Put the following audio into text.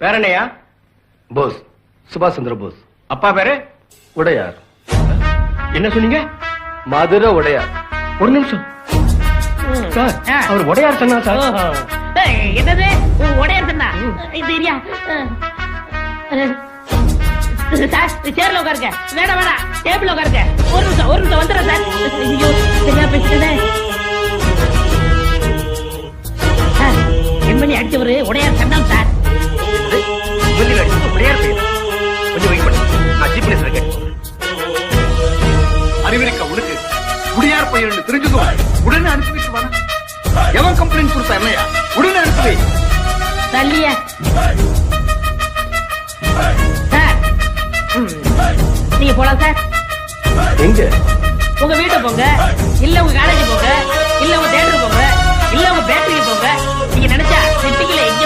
வேற என்னையா? போஸ், சுபாஷ் சந்திர போஸ். அப்பா பேரு? உடையார். என்ன சொன்னீங்க? மதுரை உடையார். ஒரு நிமிஷம் சார், அவர் உடையார் சொன்னா சார். என்னது உடையார் சொன்னா? இது இல்லையா சார்? சேர்ல உட்காருங்க. வேணாம் வேணாம், டேபிள் உட்காருங்க. ஒரு நிமிஷம் வந்துடுறேன் சார். ஐயோ, சரியா பேசுறேன். என் அடிச்சவரு உடையார் சொன்னான் சார். உடையார் பேர் கொஞ்சம் வெயிட் பண்ணு, நான் ஜிப் இருக்கேன். அறிவிருக்க உனக்கு உடையார் பையன் தெரிஞ்சதும் உடனே அனுப்பிட்டு வா. எவன் கம்ப்ளைண்ட் கொடுத்தா என்னையா? உடனே அனுப்பி தள்ளியா சார். நீங்க போலாம் சார். எங்க? உங்க வீட்டை போங்க, இல்ல உங்க காலேஜ் போங்க, இல்ல உங்க தியேட்டர் போங்க, இல்ல உங்க பேட்டரிக்கு போங்க. நீங்க நினைச்சா சிட்டிக்குள்ள எங்க